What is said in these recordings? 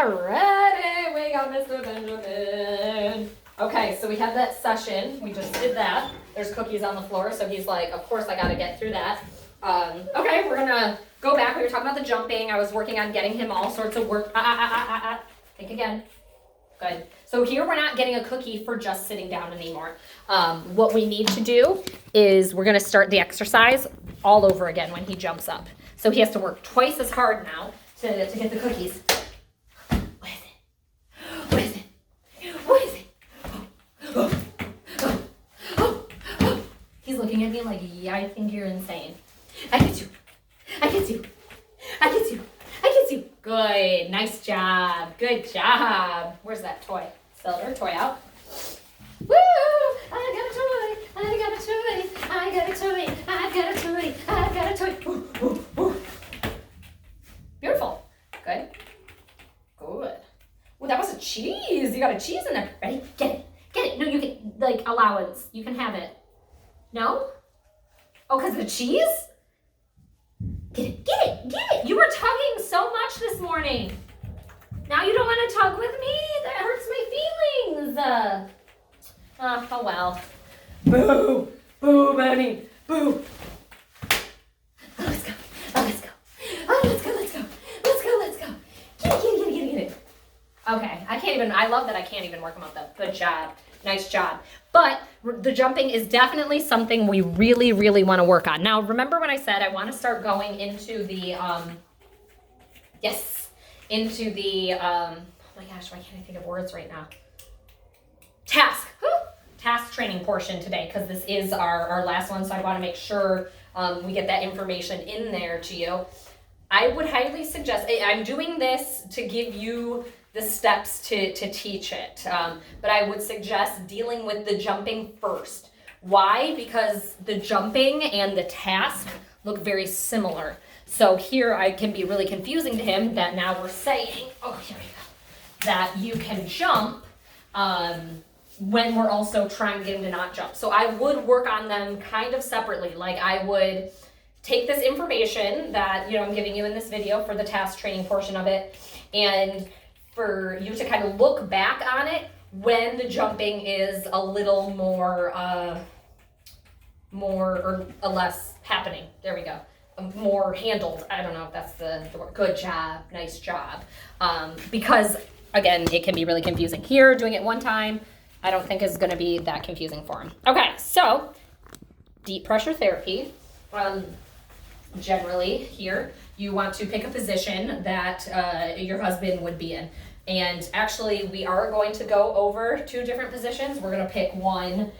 Alrighty, we got Mr. Benjamin. Okay, so we had that session. We just did that. There's cookies on the floor, so he's like, of course I gotta get through that. Okay, we're gonna go back. We were talking about the jumping. I was working on getting him all sorts of work. Think again. Good. So here we're not getting a cookie for just sitting down anymore. What we need to do is we're gonna start the exercise all over again when he jumps up. So he has to work twice as hard now to get the cookies. He's looking at me like, yeah, I think you're insane. I get you. I get you. I get you. I get you. Good. Nice job. Good job. Where's that toy? Silver, toy out. Woo! I got a toy. I got a toy. I got a toy. I got a toy. I got a toy. Ooh, ooh, ooh. Beautiful. Good. Good. Oh, that was a cheese. You got a cheese in there. Ready? Get it. Get it. No, you can, like, allowance. You can have it. No? Oh, because of the cheese? Get it, get it, get it. You were tugging so much this morning. Now you don't want to tug with me? That hurts my feelings. Oh, well. Boo. Boo, Benny. Boo. Oh, let's go. Oh, let's go. Oh, let's go, let's go. Let's go, let's go. Get it. Okay, I love that I can't even work them up though. Good job. Nice job. But the jumping is definitely something we really, really want to work on. Now, remember when I said I want to start going into the, oh my gosh, why can't I think of words right now? Task training portion today, because this is our last one, so I want to make sure we get that information in there to you. I would highly suggest, I'm doing this to give you the steps to teach it. But I would suggest dealing with the jumping first. Why? Because the jumping and the task look very similar. So here I can be really confusing to him that now we're saying, oh, here we go, that you can jump when we're also trying to get him to not jump. So I would work on them kind of separately. Like I would take this information that I'm giving you in this video for the task training portion of it, and for you to kind of look back on it when the jumping is a little more or less happening. There we go. More handled. I don't know if that's the word. Good job. Nice job. Because, again, it can be really confusing. Here, doing it one time, I don't think is going to be that confusing for him. Okay, so deep pressure therapy. Generally here, you want to pick a position that your husband would be in. And actually, we are going to go over 2 different positions. We're going to pick one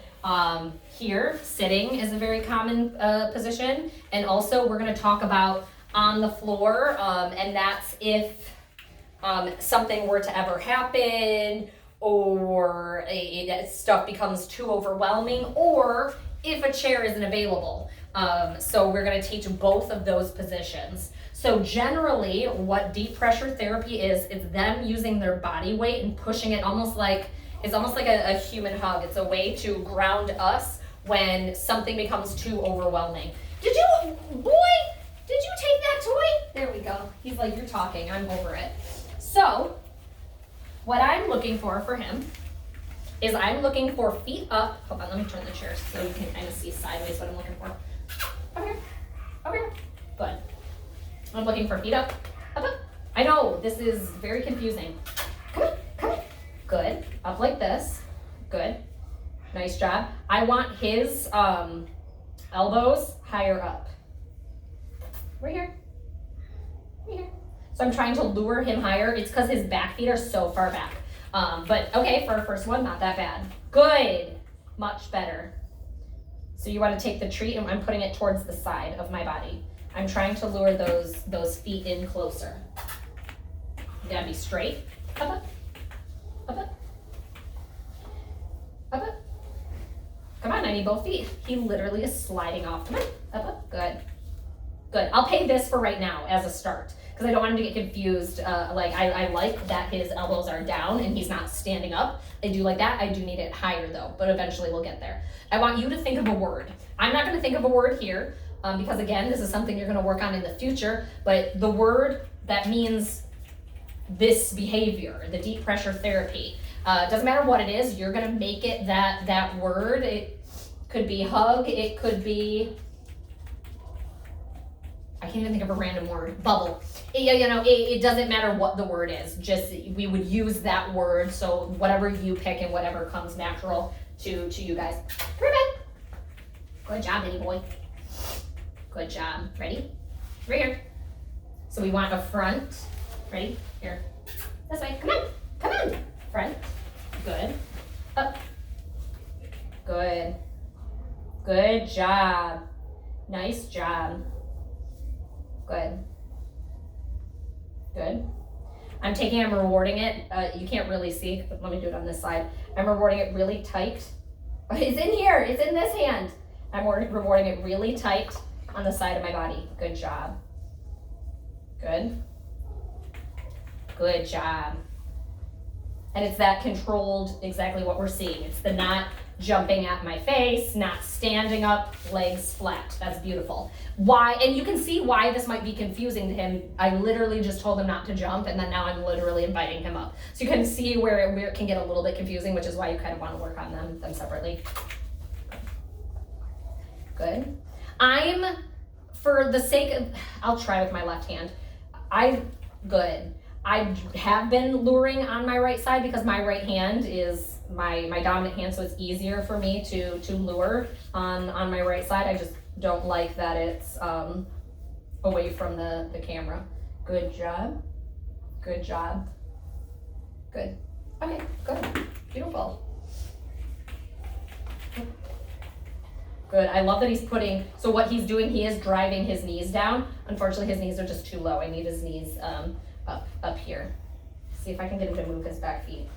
here. Sitting is a very common position. And also, we're going to talk about on the floor. And that's if something were to ever happen, or stuff becomes too overwhelming, or if a chair isn't available. So we're going to teach both of those positions. So generally, what deep pressure therapy is them using their body weight and pushing it it's almost like a human hug. It's a way to ground us when something becomes too overwhelming. Did you take that toy? There we go. He's like, you're talking, I'm over it. So what I'm looking for him is I'm looking for feet up. Hold on, let me turn the chair so you can kind of see sideways what I'm looking for. Okay. Good. I'm looking for feet up. I know, this is very confusing. Come on. Good. Up like this. Good. Nice job. I want his elbows higher up. Right here. So I'm trying to lure him higher. It's because his back feet are so far back. But okay, for our first one, not that bad. Good. Much better. So you want to take the treat, and I'm putting it towards the side of my body. I'm trying to lure those feet in closer. You gotta be straight. Up. Come on, I need both feet. He literally is sliding off. Come on, up. Good. I'll pay this for right now as a start, because I don't want him to get confused. I like that his elbows are down and he's not standing up. I do like that. I do need it higher though, but eventually we'll get there. I want you to think of a word. I'm not going to think of a word here because again, this is something you're going to work on in the future, but the word that means this behavior, the deep pressure therapy. Doesn't matter what it is, you're gonna make it that word. It could be hug, it could be, I can't even think of a random word, bubble. It doesn't matter what the word is, just we would use that word, so whatever you pick and whatever comes natural to you guys. Come here, babe. Good job, Benny boy. Good job. Ready? Right here. So we want a front. Ready? Here. This way. Come on. Come on. Front. Good. Up. Good. Good job. Nice job. Good. Good. I'm rewarding it. You can't really see, but let me do it on this side. I'm rewarding it really tight. It's in here. It's in this hand. I'm rewarding it really tight on the side of my body. Good job. Good. Good job. And it's that controlled, exactly what we're seeing. It's the not jumping at my face, not standing up, legs flat. That's beautiful. Why? And you can see why this might be confusing to him. I literally just told him not to jump, and then now I'm literally inviting him up. So you can see where it can get a little bit confusing, which is why you kind of want to work on them separately. Good. For the sake of, I'll try with my left hand. Good. I have been luring on my right side because my right hand is my dominant hand, so it's easier for me to lure on my right side. I just don't like that it's away from the camera. Good job. Good job. Good. Okay, good. Beautiful. Good. I love that he's so what he's doing, he is driving his knees down. Unfortunately, his knees are just too low. I need his knees up here. See if I can get him to move his back feet.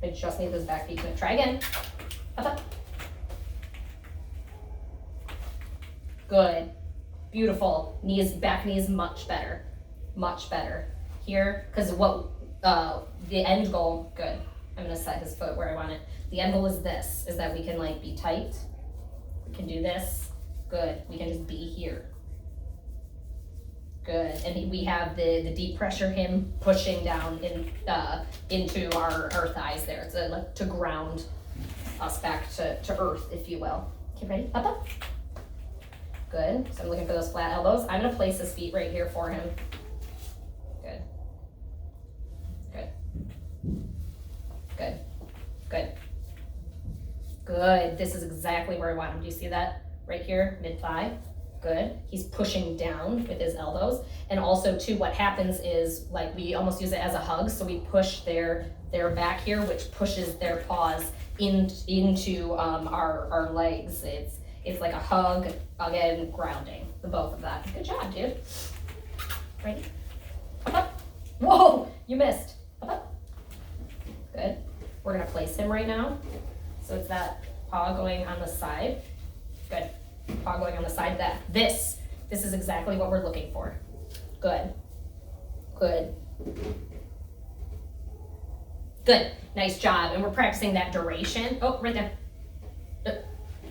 I just need his back feet. Try again. Up. Good. Beautiful. Back knees, much better. Much better. Here, because the end goal, good. I'm gonna set his foot where I want it. The end goal is that we can be tight. We can do this. Good. We can just be here. Good. And we have the deep pressure, him pushing down into our thighs there. It's to ground us back to earth, if you will. Okay, ready? Up. Good. So I'm looking for those flat elbows. I'm gonna place his feet right here for him. Good. Good. Good. Good. Good. This is exactly where I want him. Do you see that? Right here, mid-thigh. Good. He's pushing down with his elbows. And also, too, what happens is, we almost use it as a hug. So we push their back here, which pushes their paws into our legs. It's like a hug, again, grounding, the both of that. Good job, dude. Ready? Up. Whoa, you missed. Up. Good. We're gonna place him right now. So it's that paw going on the side. Good. Paw going on the side. This is exactly what we're looking for. Good. Good. Good. Nice job. And we're practicing that duration. Oh, right there.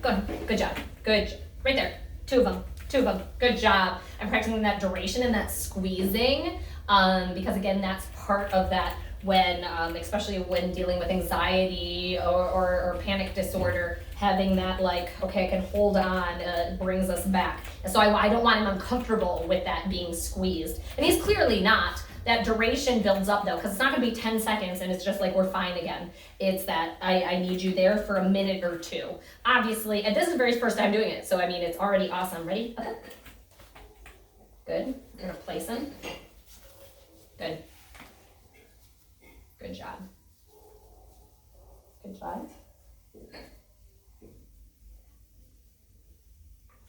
Good job. Good. Right there. Two of them. Good job. I'm practicing that duration and that squeezing because, again, that's part of that when, especially when dealing with anxiety or panic disorder, having that okay, I can hold on, brings us back. And so I don't want him uncomfortable with that being squeezed. And he's clearly not. That duration builds up though, because it's not gonna be 10 seconds and it's just we're fine again. It's that I need you there for a minute or two. Obviously, and this is the very first time doing it, so it's already awesome. Ready? Okay. Good. You're gonna place him. Good. Good job. Good job.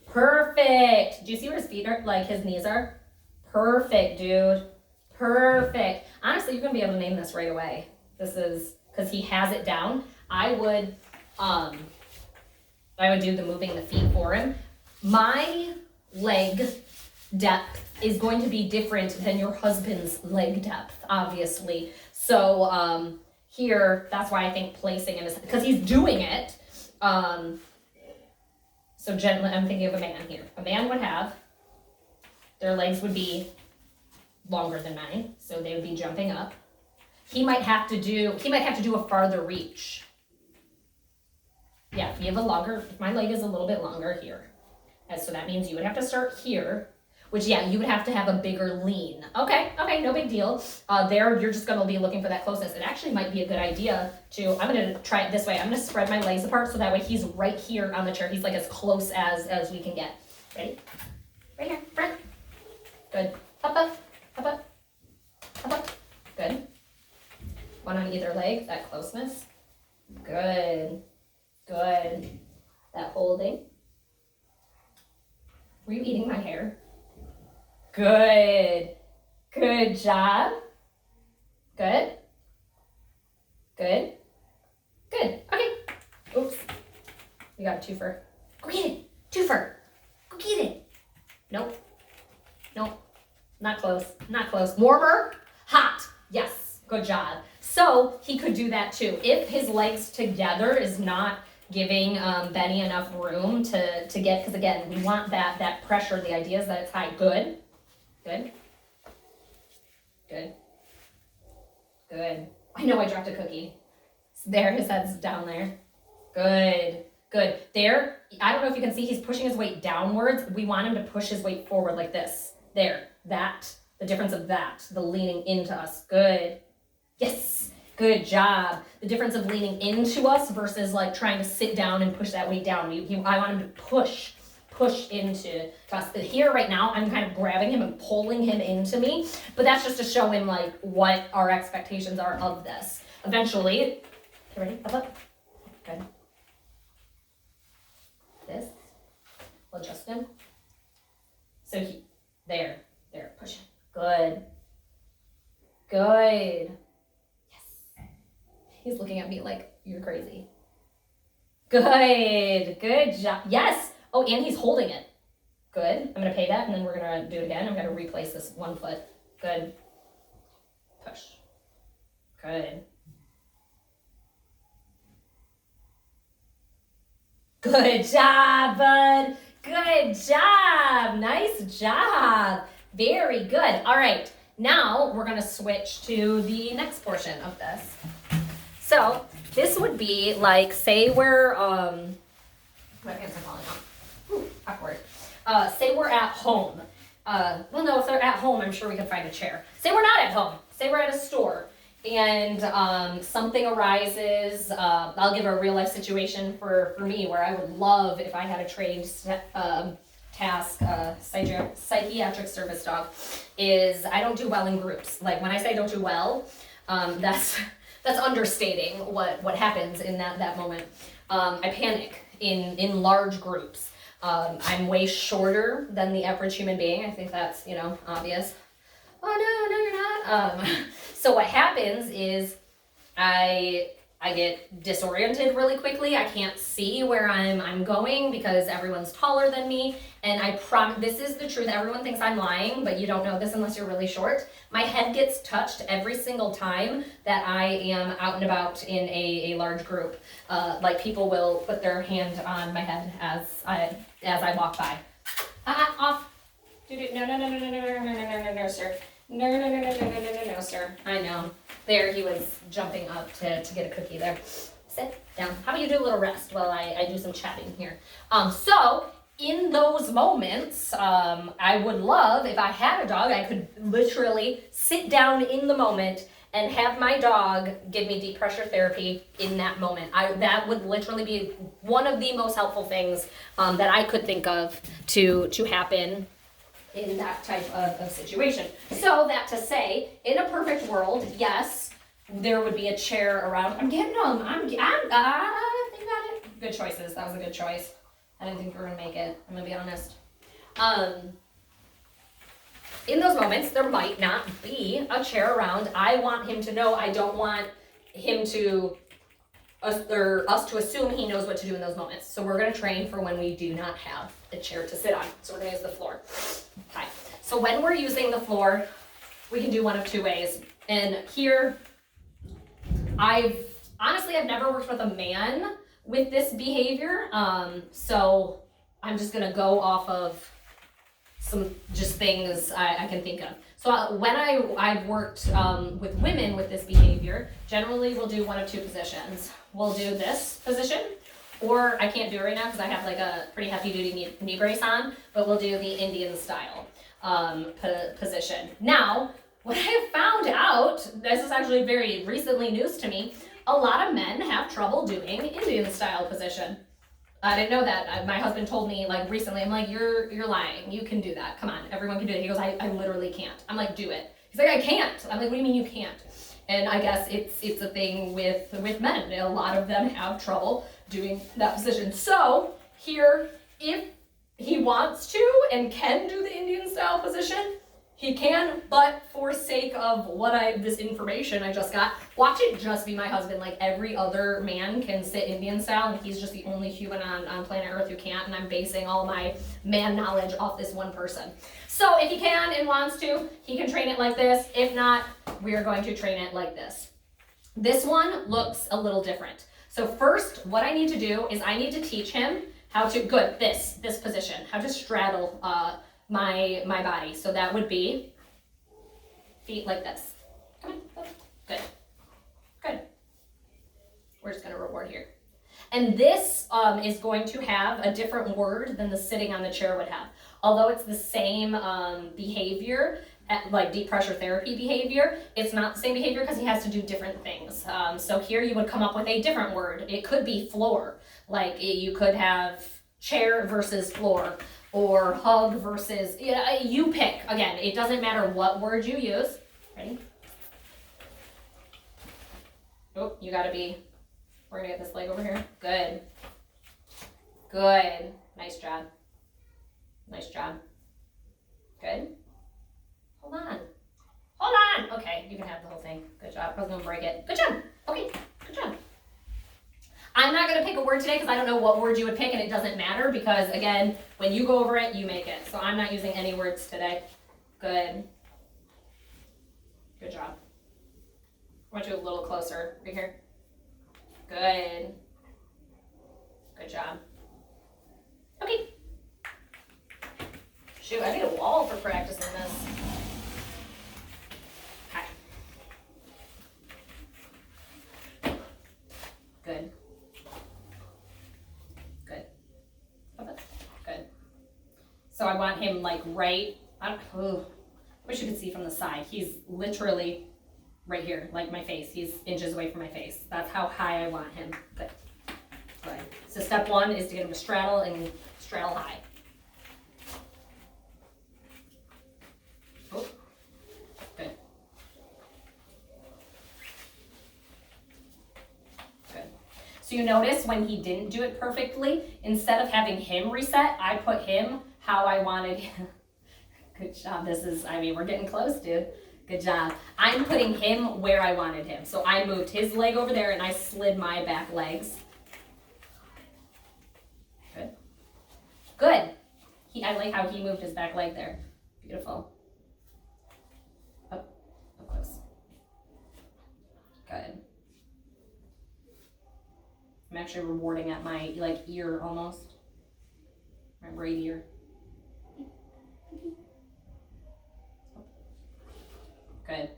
Perfect. Do you see where his feet are? His knees are? Perfect, dude. Perfect. Honestly, you're gonna be able to name this right away. This is because he has it down. I would do the moving the feet for him. My leg depth is going to be different than your husband's leg depth, obviously. So here, that's why I think placing him is because he's doing it. So gently, I'm thinking of a man here. A man would have, their legs would be longer than mine, so they would be jumping up. He might have to do a farther reach. Yeah, if you have if my leg is a little bit longer here. And so that means you would have to start here, which, yeah, you would have to have a bigger lean. Okay, no big deal. There, you're just gonna be looking for that closeness. It actually might be a good idea I'm gonna try it this way. I'm gonna spread my legs apart so that way he's right here on the chair. He's like as close as we can get. Ready? Right here, front. Good. Up. Good. One on either leg, that closeness. Good. That holding. Were you eating my hair? Good job. Good. Okay. Oops. We got a twofer. Go get it. Twofer. Go get it. Nope. Not close. Warmer. Hot. Yes. Good job. So he could do that too. If his legs together is not giving Benny enough room to get, because again, we want that pressure. The idea is that it's high. Good. I know I dropped a cookie. There, his head's down there. Good. There, I don't know if you can see, he's pushing his weight downwards. We want him to push his weight forward like this. There, the difference of that, the leaning into us. Good. Yes. Good job. The difference of leaning into us versus like trying to sit down and push that weight down. I want him to push into us. Here right now, I'm kind of grabbing him and pulling him into me, but that's just to show him like what our expectations are of this. Eventually, ready? Up. Good. This. We'll adjust him. So there, push him. Good. He's looking at me like, you're crazy. Good job. Yes. Oh, and he's holding it. Good. I'm going to pay that, and then we're going to do it again. I'm going to replace this 1 foot. Good. Push. Good. Good job, bud. Good job. Nice job. Very good. All right. Now we're going to switch to the next portion of this. So this would be like, say we're, my pants are falling off. Ooh, awkward. Say we're at home. Well, no, if they're at home, I'm sure we can find a chair. Say we're not at home. Say we're at a store and something arises. I'll give a real life situation for me where I would love if I had a trained psychiatric service dog. Is I don't do well in groups. Like when I say don't do well, that's understating what happens in that moment. I panic in large groups. I'm way shorter than the average human being. I think that's, obvious. Oh, no, you're not. So what happens is I get disoriented really quickly. I can't see where I'm going because everyone's taller than me. And I promise, this is the truth. Everyone thinks I'm lying, but you don't know this unless you're really short. My head gets touched every single time that I am out and about in a large group. Like people will put their hand on my head as I walk by. Off. No, sir. No, sir. I know. There, he was jumping up to get a cookie there. Sit down. How about you do a little rest while I do some chatting here? So, in those moments, I would love, if I had a dog, I could literally sit down in the moment and have my dog give me deep pressure therapy in that moment. That would literally be one of the most helpful things that I could think of to happen in that type of situation. So that to say, in a perfect world, yes, there would be a chair around. I'm getting them. Think about it. Good choices. That was a good choice. I didn't think we were gonna make it. I'm gonna be honest. In those moments, there might not be a chair around. I want him to know. I don't want him to us to assume he knows what to do in those moments. So we're gonna train for when we do not have a chair to sit on. So we're gonna use the floor. Okay. So when we're using the floor, we can do one of two ways. And here, I've never worked with a man with this behavior. So I'm just gonna go off of some just things I can think of. So when I've worked with women with this behavior, generally we'll do one of two positions. We'll do this position, or I can't do it right now because I have like a pretty heavy duty knee brace on, but we'll do the Indian style position. Now, what I have found out, this is actually very recently news to me, a lot of men have trouble doing Indian style position. I didn't know that. My husband told me like recently, I'm like, you're lying. You can do that. Come on, everyone can do it. He goes, I literally can't. I'm like, do it. He's like, I can't. I'm like, what do you mean you can't? And I guess it's a thing with men. A lot of them have trouble doing that position. So here, if he wants to and can do the Indian style position, he can, but for sake of this information I just got, watch it just be my husband. Like every other man can sit Indian style, and he's just the only human on planet Earth who can't, and I'm basing all my man knowledge off this one person. So if he can and wants to, he can train it like this. If not, we are going to train it like this. This one looks a little different. So first, what I need to do is I need to teach him how to, this position, how to straddle my body. So that would be feet like this. Come on, good, good. We're just gonna reward here. And this is going to have a different word than the sitting on the chair would have. Although it's the same behavior, like deep pressure therapy behavior, it's not the same behavior because he has to do different things. So here you would come up with a different word. It could be floor. Like you could have chair versus floor, or hug versus, you pick. Again, it doesn't matter what word you use. Ready? Oh, you gotta be, we're gonna get this leg over here. Good. Good. Nice job. Nice job. Good. Hold on. Hold on. Okay, you can have the whole thing. Good job. I was gonna break it. Good job. Okay, good job. I'm not going to pick a word today because I don't know what word you would pick, and it doesn't matter because, again, when you go over it, you make it. So I'm not using any words today. Good. Good job. I want you a little closer. Right here. Good. Good job. Okay. Shoot, I need a wall for practicing this. Okay. Good. So I want him like right, wish you could see from the side. He's literally right here, like my face. He's inches away from my face. That's how high I want him. Good. Good. So step one is to get him to straddle and straddle high. Oh, good. Good. So you notice when he didn't do it perfectly, instead of having him reset, I put him how I wanted him. Good job. We're getting close, dude. Good job. I'm putting him where I wanted him. So I moved his leg over there and I slid my back legs. Good. Good. I like how he moved his back leg there. Beautiful. Up close. Good. I'm actually rewarding at my ear almost. My right ear. Good.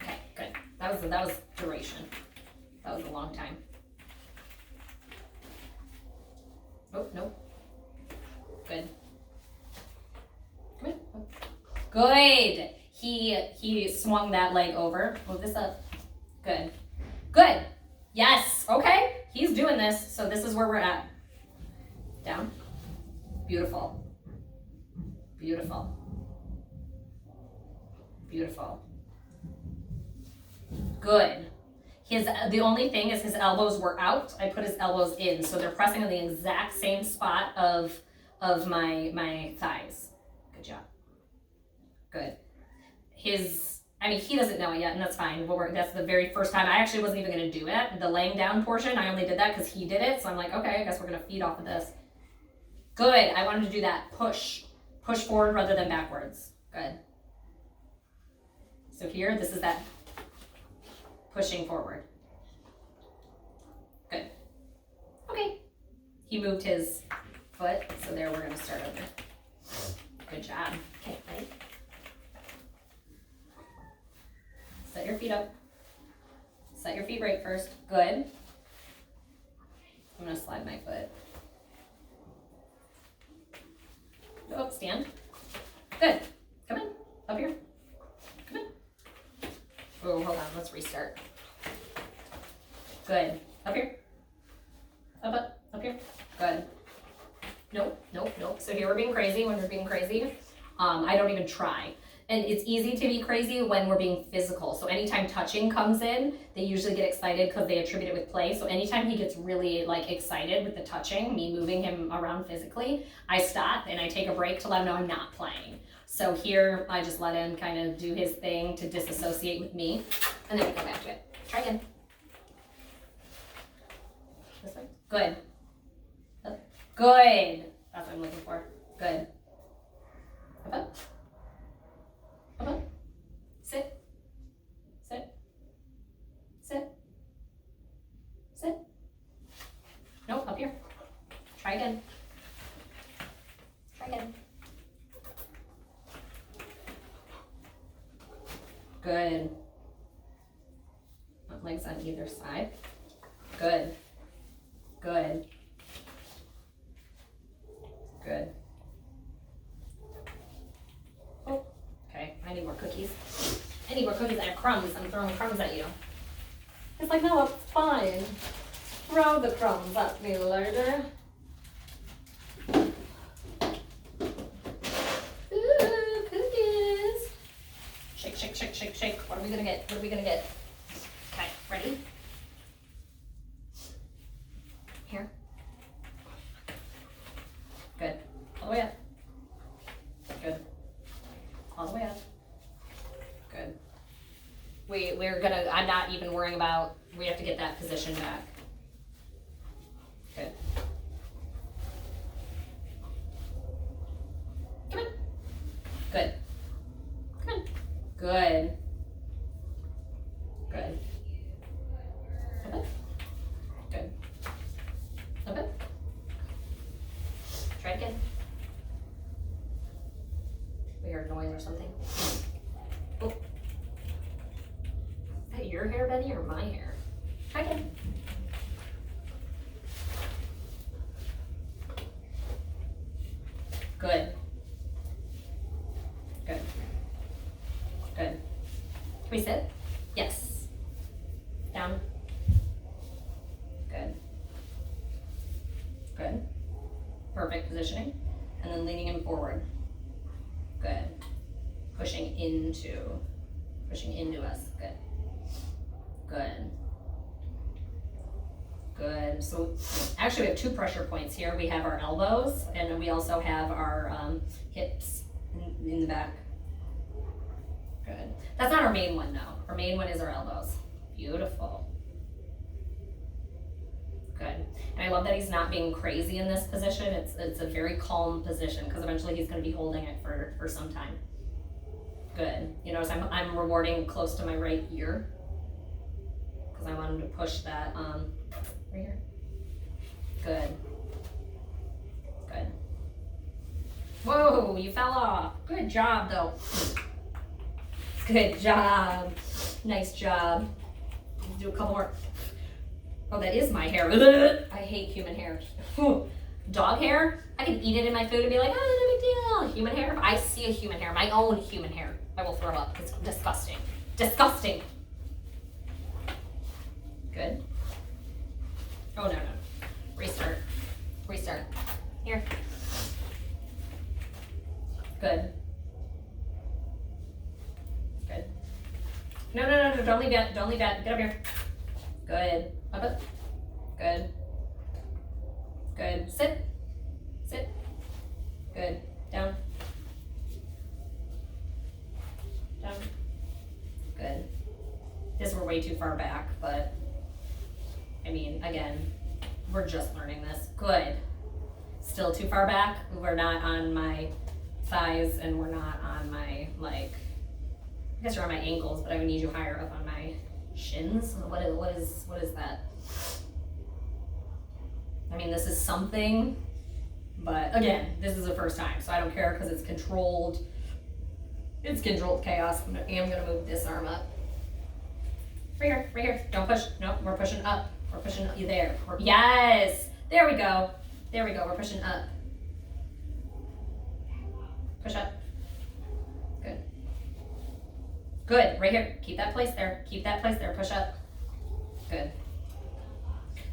Okay, good. That was duration. That was a long time. Oh, no. Good. Come here. Good. He swung that leg over. Move this up. Good. Good. Yes. Okay. He's doing this. So this is where we're at. Down. Beautiful. Beautiful. Beautiful. Good. The only thing is his elbows were out. I put his elbows in, so they're pressing on the exact same spot of my thighs. Good job. Good. He doesn't know it yet, and that's fine. That's the very first time. I actually wasn't even going to do it. The laying down portion, I only did that because he did it, so I'm like, okay, I guess we're going to feed off of this. Good. I wanted to do that. Push forward rather than backwards. Good. So here, this is that pushing forward. Good. Okay. He moved his foot, so there we're going to start over. Good job. Okay, ready? your feet up. Set your feet right first. Good. I'm gonna slide my foot. Oh, stand. Good. Come in. Up here. Come in. Oh, hold on. Let's restart. Good. Up here. Up here. Good. Nope. So here we're being crazy. When we're being crazy, I don't even try. And it's easy to be crazy when we're being physical. So anytime touching comes in, they usually get excited because they attribute it with play. So anytime he gets really like excited with the touching, me moving him around physically, I stop and I take a break to let him know I'm not playing. So here I just let him kind of do his thing to disassociate with me, and then we go back to it. Try again. This way. Good. Good. That's what I'm looking for. Good. Up. Up. Sit. Sit. Sit. Sit. Nope, up here. Try again. Try again. Good. Legs on either side. Good. Good. Good. Oh, okay. I need more cookies. I have crumbs. I'm throwing crumbs at you. It's like, no, it's fine. Throw the crumbs at me later. Ooh, cookies. Shake, shake, shake, shake, shake. What are we gonna get? Okay, ready? Here. Good. All the way up. Good. All the way up. Good. I'm not even worrying about, we have to get that position back. Good. Come on. Good. Come on. Good. Good. Up. Good. Up. Try it again. We heard noise or something. Oh. Is that your hair, Benny, or my hair? Try again. Good. Good. Good. Can we sit? Yes. Down. Good. Good. Perfect positioning. And then leaning him forward. Good. Pushing into us. Good. Good. Good. So actually we have two pressure points here. We have our elbows and then we also have our hips in the back. Good. That's not our main one though. Our main one is our elbows. Beautiful. Good. And I love that he's not being crazy in this position. It's a very calm position because eventually he's going to be holding it for some time. Good. You notice I'm rewarding close to my right ear because I want him to push that right here. Good. Good. Whoa, you fell off. Good job though. Good job. Nice job. Let's do a couple more. Oh, that is my hair. I hate human hair. Dog hair, I can eat it in my food and be like, oh, no big deal. Human hair, if I see a human hair, my own human hair, I will throw up. It's disgusting. Disgusting. Good. Oh, no. Restart. Here. Good. Good. No. Don't leave yet. Get up here. Good. Up. Good. Good. Sit. Good. Down. Good. This we're way too far back, but I mean, again, we're just learning this. Good. Still too far back. We're not on my thighs and we're not on my, I guess you're on my ankles, but I would need you higher up on my shins. What is that? I mean, this is something, but again, this is the first time, so I don't care because it's controlled. It's controlled chaos. I am gonna move this arm up. here, right here. Don't push. No, we're pushing up. We're pushing up. You there. Yes. There we go. There we go. We're pushing up. Push up. Good. Good. Right here. Keep that place there. Keep that place there. Push up. Good.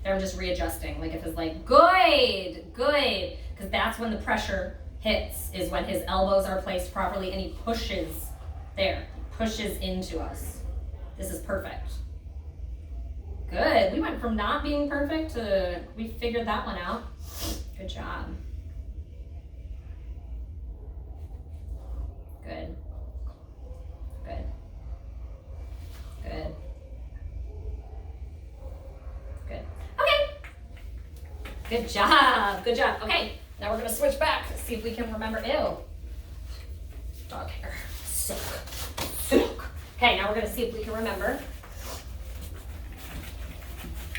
There I'm just readjusting. Like if it's like, good, good. Because that's when the pressure hits, is when his elbows are placed properly and he pushes there. Pushes into us. This is perfect. Good. We went from not being perfect to we figured that one out. Good job. Good. Good. Good. Good. Okay. Good job. Good job. Okay. Now we're going to switch back. See if we can remember. Ew. Dog hair. Sick. Sick. Okay, now we're going to see if we can remember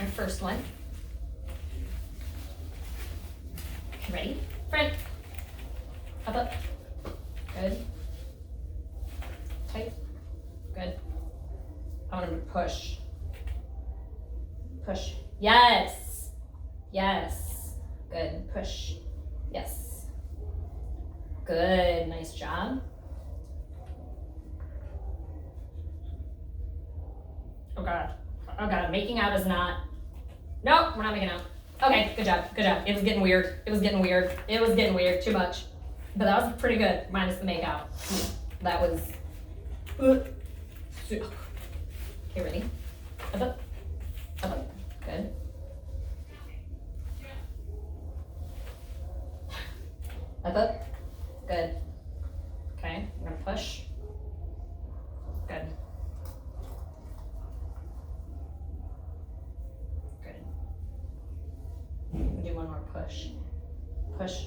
our first one. Ready? Front. Up. Good. Tight. Good. I want him to push. Push. Yes. Yes. Good. Push. Yes. Good. Nice job. Oh God. Oh God. Making out is not. No, we're not making out. Okay. Good job. Good job. It was getting weird. It was getting weird. It was getting weird. Too much. But that was pretty good, minus the make out. That was. Okay, ready? Up. Up. Good. Up. Good. Okay, we're gonna push. Good. Good. Do one more push. Push.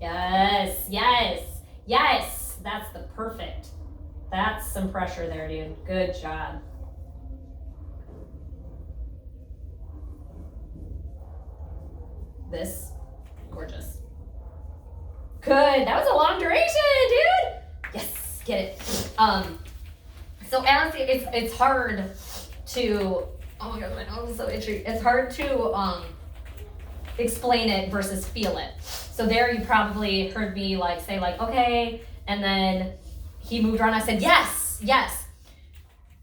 Yes, yes, yes. That's the perfect. That's some pressure there, dude. Good job. This, gorgeous. Good. That was a long duration, dude. Yes, get it. So honestly, it's hard to. Oh my God, my nose is so itchy. It's hard to explain it versus feel it. So there, you probably heard me like say like okay, and then he moved around. I said yes, yes.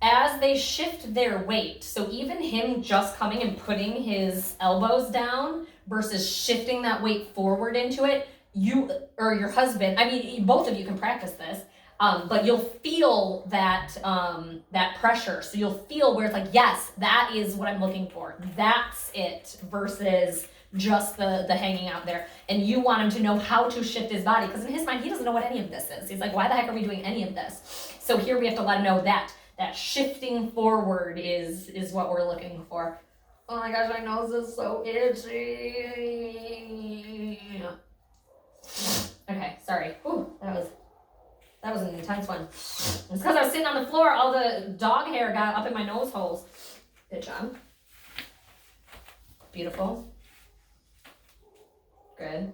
As they shift their weight, so even him just coming and putting his elbows down versus shifting that weight forward into it, you or your husband, I mean, both of you can practice this, but you'll feel that that pressure. So you'll feel where it's like, yes, that is what I'm looking for. That's it, versus just the hanging out there. And you want him to know how to shift his body, because in his mind, he doesn't know what any of this is. He's like, why the heck are we doing any of this? So here we have to let him know that shifting forward is what we're looking for. Oh my gosh, my nose is so itchy. Okay, sorry. Ooh, that was an intense one. It's because I was sitting on the floor, all the dog hair got up in my nose holes. Good job. Beautiful. Good.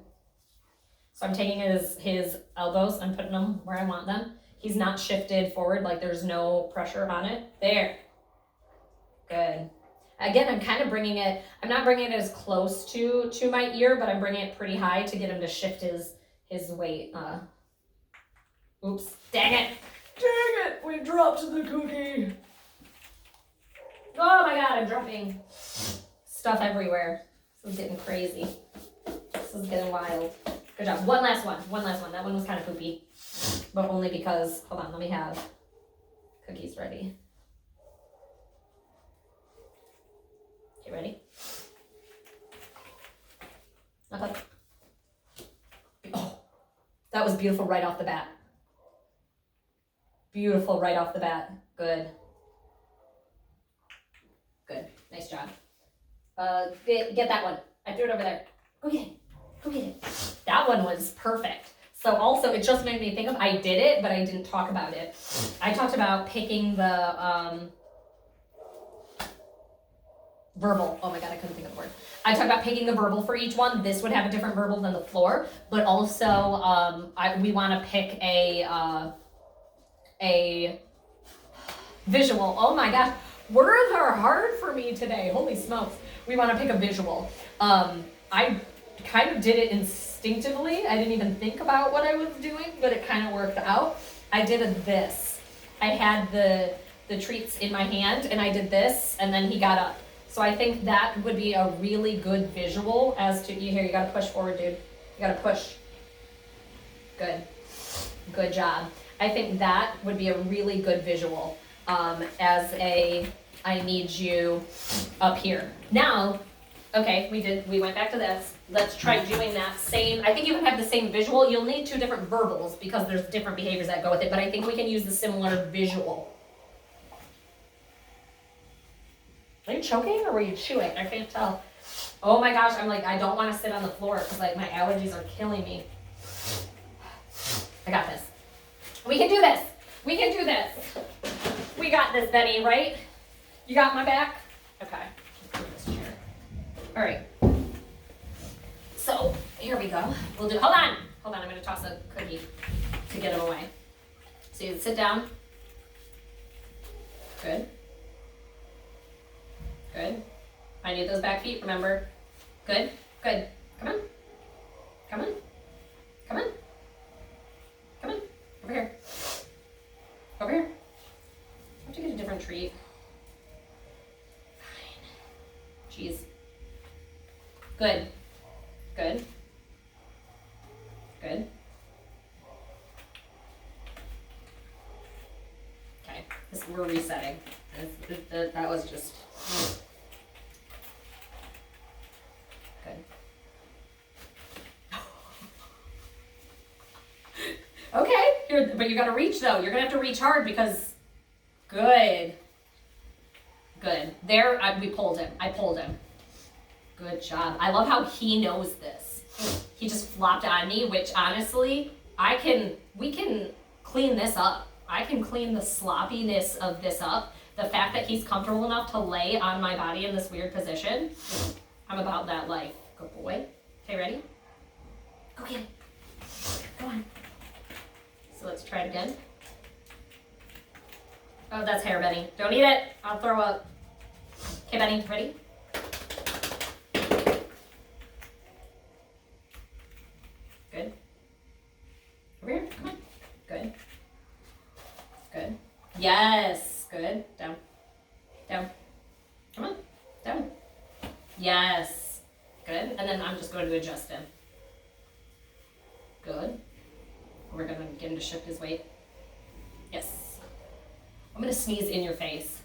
So I'm taking his elbows and putting them where I want them. He's not shifted forward, like there's no pressure on it. There. Good. Again, I'm kind of bringing it, I'm not bringing it as close to my ear, but I'm bringing it pretty high to get him to shift his weight. Oops. Dang it. Dang it. We dropped the cookie. Oh my God, I'm dropping stuff everywhere. This is getting crazy. This is getting wild. Good job. One last one. That one was kind of poopy, but only because, hold on, let me have cookies ready. Okay, ready? Okay. Oh, that was beautiful right off the bat. Beautiful right off the bat. Good. Good. Nice job. Get that one. I threw it over there. Go get it. Go get it. That one was perfect. So also, it just made me think of, I did it, but I didn't talk about it. I talked about picking the verbal. Oh my God, I couldn't think of the word. I talked about picking the verbal for each one. This would have a different verbal than the floor, but also we want to pick a visual. Oh my gosh. Words are hard for me today. Holy smokes. We want to pick a visual. I kind of did it instinctively. I didn't even think about what I was doing, but it kind of worked out. I did this. I had the treats in my hand, and I did this, and then he got up. So I think that would be a really good visual as to, you gotta push forward, dude. You gotta push. Good. Good job. I think that would be a really good visual as a, I need you up here. Now, okay, we went back to this. Let's try doing that same, I think you can have the same visual. You'll need two different verbals because there's different behaviors that go with it, but I think we can use the similar visual. Are you choking or were you chewing? I can't tell. Oh my gosh, I'm like, I don't want to sit on the floor because like my allergies are killing me. I got this. We can do this. We can do this. We got this, Benny, right? You got my back? Okay. Let's move this chair. All right. So here we go. We'll do, hold on. I'm going to toss a cookie to get him away. So you sit down. Good. Good. I need those back feet, remember? Good. Good. Come on. Come on. Come on. Come on. Over here. Over here. I have to get a different treat. Fine. Cheese. Good. Good. Good. Okay. We're resetting. That was just... Good. Okay, but you gotta reach though. You're gonna have to reach hard because, good. Good. There, we pulled him. I pulled him. Good job. I love how he knows this. He just flopped on me, which honestly, we can clean this up. I can clean the sloppiness of this up. The fact that he's comfortable enough to lay on my body in this weird position, I'm about that life. Good boy. Okay, ready? Go get it. Go on. So let's try it again. Oh, that's hair, Benny. Don't eat it. I'll throw up. Okay, Benny, ready? Good. Over here. Come on. Good. Good. Yes. Good. Down. Down. Come on. Down. Yes. Good. And then I'm just going to adjust him. Good. We're going to get him to shift his weight. Yes. I'm going to sneeze in your face.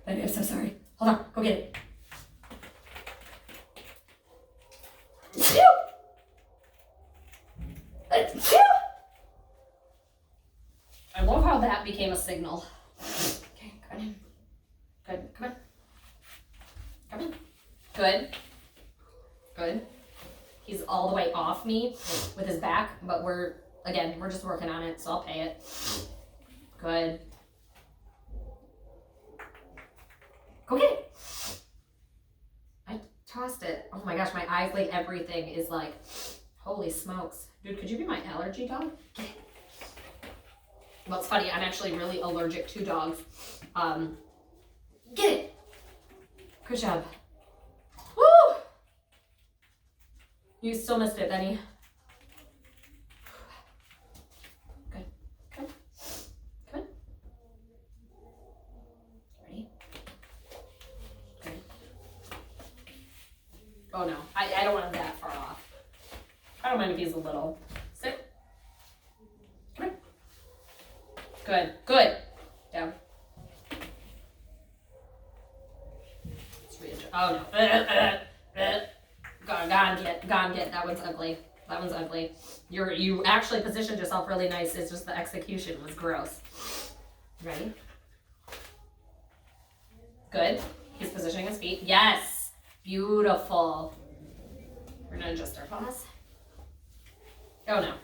Baby, I'm so sorry. Hold on. Go get it. I love how that became a signal. Okay, come on. Good. Come on. Come on. Good. Good. He's all the way off me with his back, but we're just working on it, so I'll pay it. Good. Go get it. I tossed it. Oh my gosh, my eyes, like everything is like, holy smokes. Dude, could you be my allergy dog? Get it. Well, it's funny, I'm actually really allergic to dogs. Get it. Good job. Woo! You still missed it, Benny. Good. Come on. Come on. Ready? Good. Oh no, I don't want him that far off. I don't mind if he's a little. Sit. Come on. Good. Good. Down. Let's readjust. Oh no. Gone get. That one's ugly. That one's ugly. You actually positioned yourself really nice. It's just the execution was gross. Ready? Good. He's positioning his feet. Yes. Beautiful. We're gonna adjust our paws. Oh no.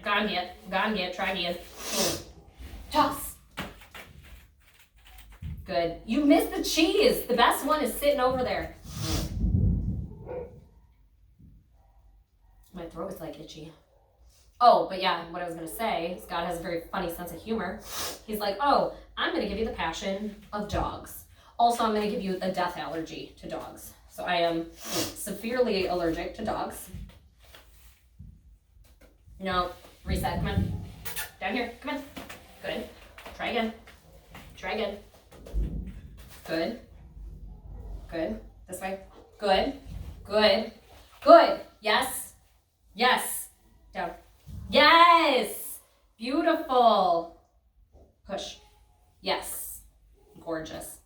Gone get. Try again. Toss. Good. You missed the cheese. The best one is sitting over there. My throat is like itchy. Oh, but yeah, what I was going to say, Scott has a very funny sense of humor. He's like, oh, I'm going to give you the passion of dogs. Also, I'm going to give you a death allergy to dogs. So I am severely allergic to dogs. No, reset, come on. Down here, come on. Good. Try again. Try again. Good. Good. This way. Good. Good. Good. Yes. Yes. Down. Yes. Beautiful. Push. Yes. Gorgeous.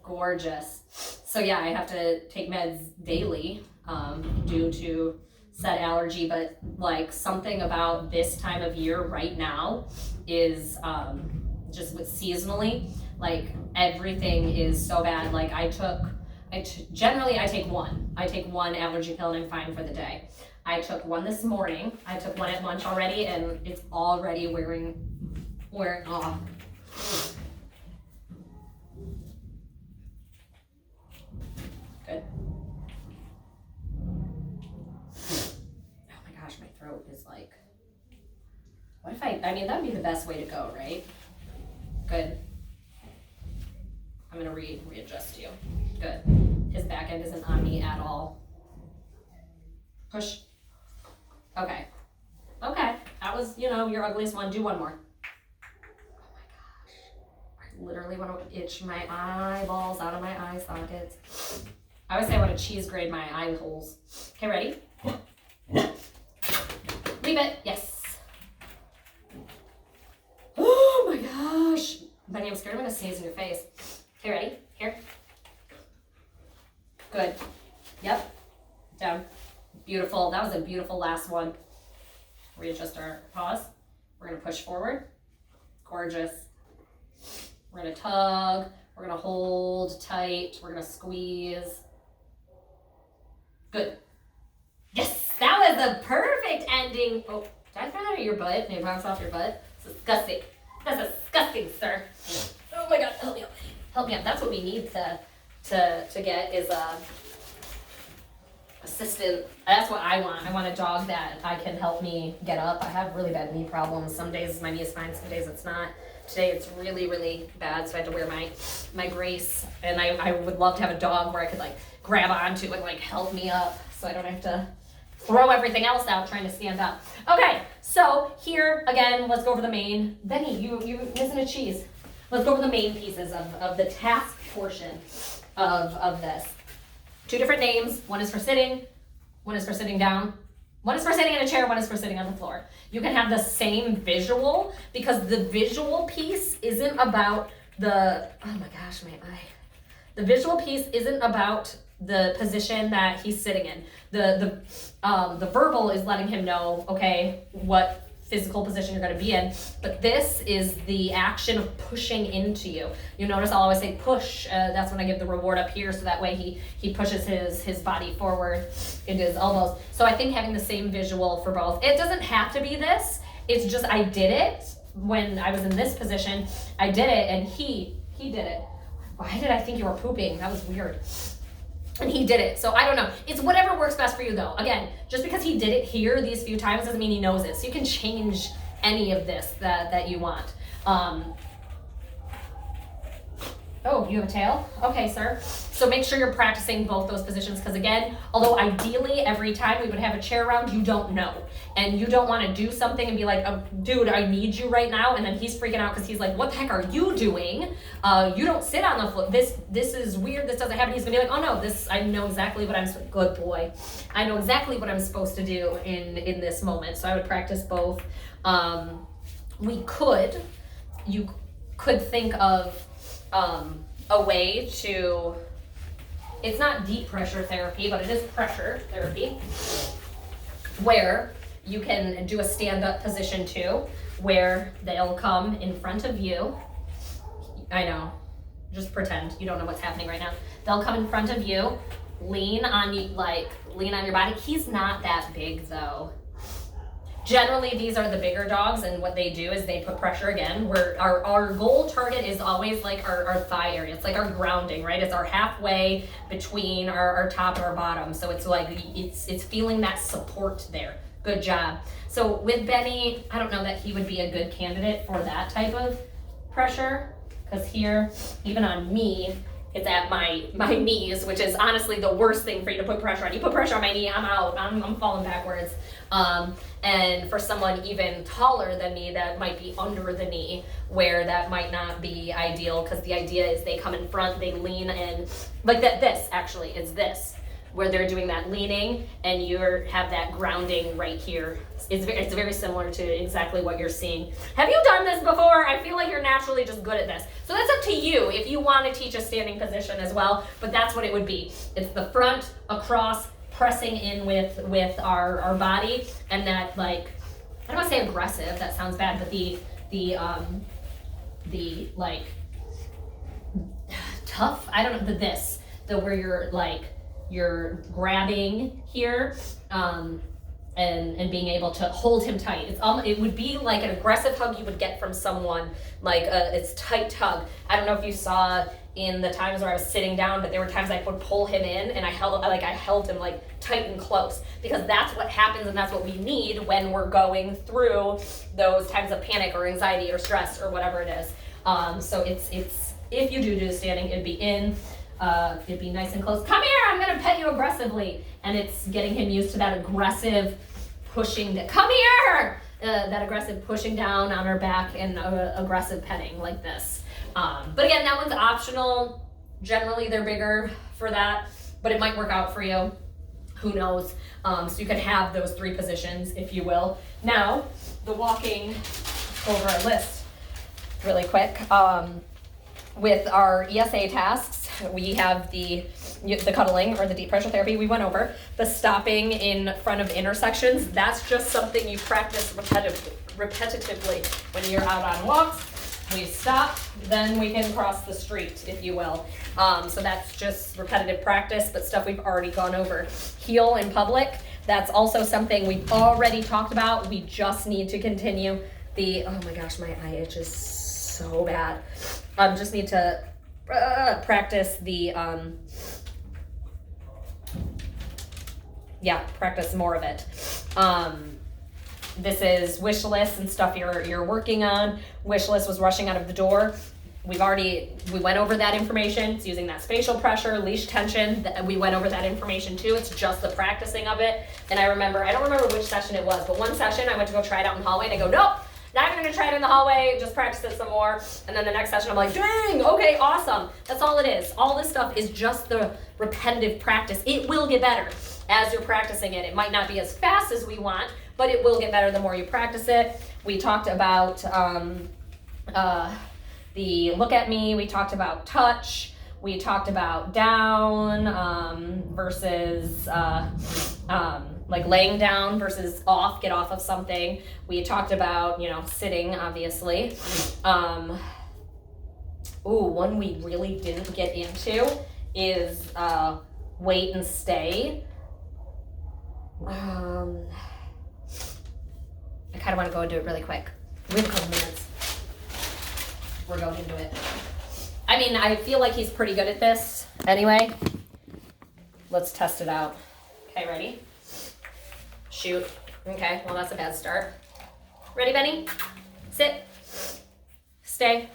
Gorgeous. So yeah, I have to take meds daily due to said allergy, but like something about this time of year right now is just with seasonally, like everything is so bad. Like generally I take one allergy pill and I'm fine for the day. I took one this morning. I took one at lunch already and it's already wearing off. Good. Oh my gosh, my throat is like, what if I mean, that'd be the best way to go, right? Good. I'm gonna readjust you. Good. His back end isn't on me at all. Push. Okay. Okay. That was, your ugliest one. Do one more. Oh my gosh. I literally want to itch my eyeballs out of my eye sockets. I always say I want to cheese grade my eye holes. Okay, ready? Leave it. Yes. Oh my gosh. Benny, I'm scared I'm going to sneeze in your face. Okay, ready? Here. Good. Yep. Down. Beautiful. That was a beautiful last one. Readjust our paws. We're going to push forward. Gorgeous. We're going to tug. We're going to hold tight. We're going to squeeze. Good. Yes, that was a perfect ending. Oh, did I throw that at your butt? Did it bounce off your butt? It's disgusting. That's disgusting, sir. Oh my God, help me out. Help me out. That's what we need to get is a assistant. That's what I want. I want a dog that I can help me get up. I have really bad knee problems. Some days my knee is fine, some days it's not. Today it's really, really bad, so I had to wear my brace. And I would love to have a dog where I could like grab onto and like help me up so I don't have to throw everything else out trying to stand up. Okay, so here again, let's go over the main. Benny, you missing a cheese. Let's go over the main pieces of the task portion of this. 2 different names. One is for sitting, one is for sitting down, one is for sitting in a chair, one is for sitting on the floor. You can have the same visual because the visual piece isn't about the, oh my gosh, my eye. The visual piece isn't about the position that he's sitting in. The verbal is letting him know, okay, what physical position you're going to be in, but this is the action of pushing into you. You notice I'll always say push. That's when I give the reward up here, so that way he pushes his body forward into his elbows. So I think having the same visual for both. It doesn't have to be this. It's just I did it when I was in this position. I did it, and he did it. Why did I think you were pooping? That was weird. And he did it. So I don't know. It's whatever works best for you though. Again, just because he did it here these few times doesn't mean he knows it. So you can change any of this that you want. Oh, you have a tail? Okay, sir. So make sure you're practicing both those positions because again, although ideally every time we would have a chair around, you don't know. And you don't want to do something and be like, oh, dude, I need you right now. And then he's freaking out because he's like, what the heck are you doing? You don't sit on the floor. This is weird. This doesn't happen. He's gonna be like, oh no, I know exactly what good boy. I know exactly what I'm supposed to do in this moment. So I would practice both. You could think of a way to, it's not deep pressure therapy, but it is pressure therapy, where you can do a stand-up position too, where they'll come in front of you. I know, just pretend you don't know what's happening right now. They'll come in front of you, lean on your body. He's not that big though. Generally, these are the bigger dogs, and what they do is they put pressure again. Where our goal target is always like our thigh area. It's like our grounding, right? It's our halfway between our top and our bottom. So it's like it's feeling that support there. Good job. So with Benny, I don't know that he would be a good candidate for that type of pressure because here, even on me, it's at my knees, which is honestly the worst thing for you to put pressure on. You put pressure on my knee, I'm out. I'm falling backwards. And for someone even taller than me, that might be under the knee, where that might not be ideal, because the idea is they come in front, they lean in, like that. This actually is this, where they're doing that leaning, and you have that grounding right here. It's very similar to exactly what you're seeing. Have you done this before? I feel like you're naturally just good at this. So that's up to you if you want to teach a standing position as well, but that's what it would be. It's the front, across, pressing in with our body, and that, like, I don't want to say aggressive, that sounds bad, but the like tough, I don't know, the where you're grabbing here, and being able to hold him tight. It would be like an aggressive hug you would get from someone, like it's tight hug. I don't know if you saw in the times where I was sitting down, but there were times I would pull him in, and I held him like tight and close, because that's what happens, and that's what we need when we're going through those times of panic or anxiety or stress or whatever it is. So it's if you do standing, it'd be nice and close. Come here, I'm gonna pet you aggressively. And it's getting him used to that aggressive pushing, come here! That aggressive pushing down on her back, and aggressive petting like this. But again, that one's optional. Generally, they're bigger for that, but it might work out for you. Who knows? So you can have those 3 positions, if you will. Now, the walking, over our list really quick. With our ESA tasks, we have the cuddling, or the deep pressure therapy we went over. The stopping in front of intersections, that's just something you practice repetitively. When you're out on walks, we stop, then we can cross the street, if you will. So that's just repetitive practice, but stuff we've already gone over. Heel in public, that's also something we've already talked about. We just need to continue. Oh my gosh, my eye itches so bad. Just need to practice practice more of it. This is wish lists and stuff you're working on. Wish list was rushing out of the door. We went over that information. It's using that spatial pressure, leash tension. We went over that information too. It's just the practicing of it. And I don't remember which session it was, but one session I went to go try it out in the hallway, and I go, nope, not even gonna try it in the hallway, just practice it some more. And then the next session I'm like, dang, okay, awesome. That's all it is. All this stuff is just the repetitive practice. It will get better as you're practicing it. It might not be as fast as we want, but it will get better the more you practice it. We talked about the look at me. We talked about touch. We talked about down versus like laying down versus get off of something. We talked about, sitting, obviously. One we really didn't get into is wait and stay. I kind of want to go into it really quick. We have a couple minutes. We're going into it. I mean, I feel like he's pretty good at this anyway. Let's test it out. Okay, ready? Shoot. Okay, well, that's a bad start. Ready, Benny? Sit. Stay.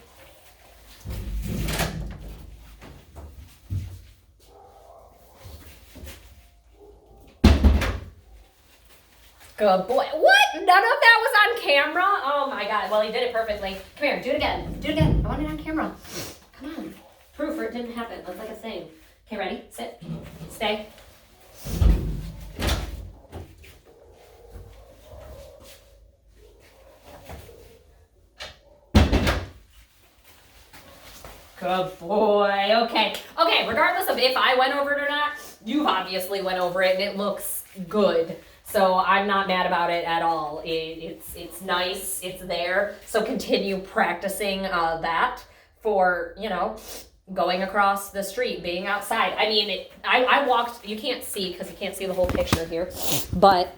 Good boy. What? None of that was on camera? Oh my God. Well, he did it perfectly. Come here. Do it again. Do it again. I want it on camera. Come on. Proof or it didn't happen. That's like a thing. Okay, ready? Sit. Stay. Good boy. Okay. Okay, regardless of if I went over it or not, you've obviously went over it and it looks good. So I'm not mad about it at all. It's nice. It's there. So continue practicing that for, going across the street, being outside. I mean, I walked, you can't see because you can't see the whole picture here, but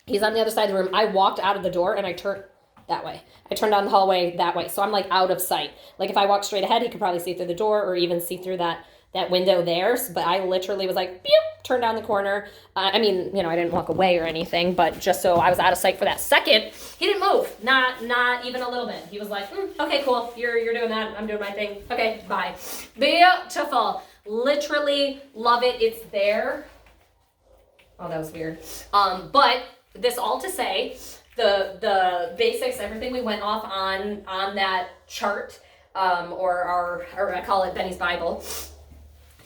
he's on the other side of the room. I walked out of the door and I turned that way. I turned down the hallway that way. So I'm like out of sight. Like if I walk straight ahead, he could probably see through the door or even see through that that window there, but I literally was like, pew, turned down the corner. I mean, I didn't walk away or anything, but just so I was out of sight for that second, he didn't move, not even a little bit. He was like, okay, cool, you're doing that, I'm doing my thing. Okay, bye. Beautiful. Literally love it. It's there. Oh, that was weird. But this all to say, the basics, everything we went off on that chart, or I call it Benny's Bible,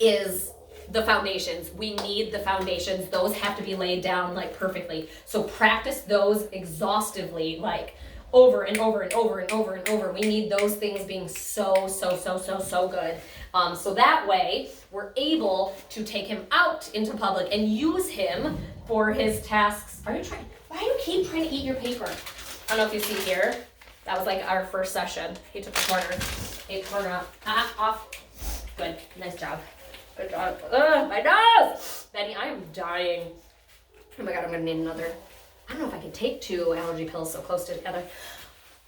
is the foundations. We need the foundations. Those have to be laid down like perfectly. So practice those exhaustively, like over and over and over and over and over. We need those things being so good. So that way we're able to take him out into public and use him for his tasks. Why do you keep trying to eat your paper? I don't know if you see here. That was like our first session. He took the corner. Ate the corner off. Off. Good. Nice job. Good job. Ugh, my nose! Benny, I am dying. Oh my god, I'm gonna need another. I don't know if I can take 2 allergy pills so close together.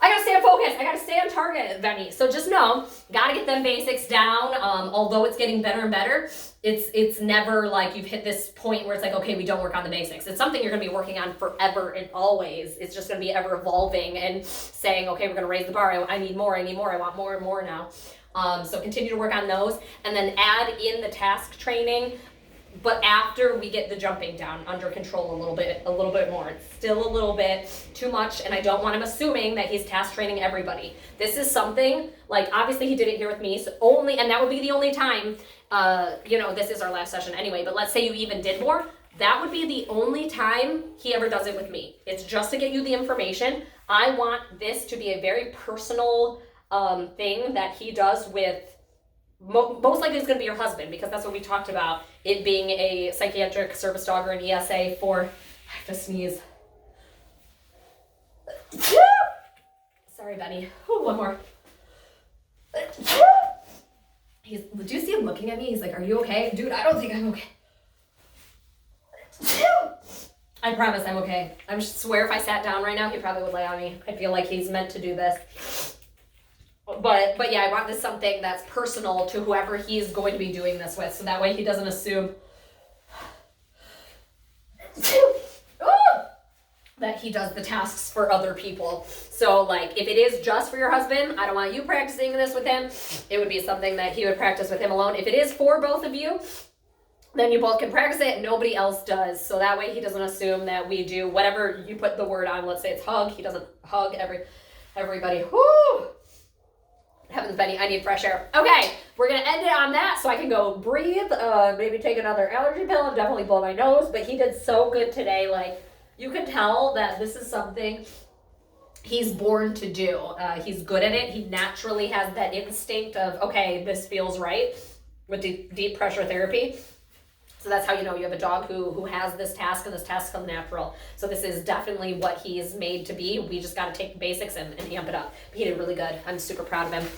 I gotta stay on focus. I gotta stay on target, Benny. So just know, gotta get them basics down. Although it's getting better and better, it's never like you've hit this point where it's like, okay, we don't work on the basics. It's something you're gonna be working on forever and always. It's just gonna be ever evolving and saying, okay, we're gonna raise the bar. I need more. I want more and more now. So continue to work on those, and then add in the task training. But after we get the jumping down under control a little bit more. It's still a little bit too much, and I don't want him assuming that he's task training everybody. This is something, like, obviously he did it here with me, and that would be the only time, this is our last session anyway, but let's say you even did more, that would be the only time he ever does it with me. It's just to get you the information. I want this to be a very personal thing that he does with, most likely it's going to be your husband, because that's what we talked about, it being a psychiatric service dog or an ESA for, I have to sneeze. Sorry, Benny. Ooh, one more. Do you see him looking at me? He's like, are you okay? Dude, I don't think I'm okay. I promise I'm okay. I swear if I sat down right now, he probably would lay on me. I feel like he's meant to do this. But yeah, I want this something that's personal to whoever he's going to be doing this with, so that way he doesn't assume that he does the tasks for other people. So like, if it is just for your husband, I don't want you practicing this with him. It would be something that he would practice with him alone. If it is for both of you, then you both can practice it and nobody else does. So that way he doesn't assume that we do whatever you put the word on. Let's say it's hug. He doesn't hug everybody. Whoo! Heavens, Benny, I need fresh air. Okay, we're going to end it on that so I can go breathe, maybe take another allergy pill and definitely blow my nose. But he did so good today. Like, you can tell that this is something he's born to do. He's good at it. He naturally has that instinct of, okay, this feels right with deep pressure therapy. So that's how you know you have a dog who has this task, and this task comes natural. So this is definitely what he's made to be. We just got to take the basics and amp it up. He did really good. I'm super proud of him.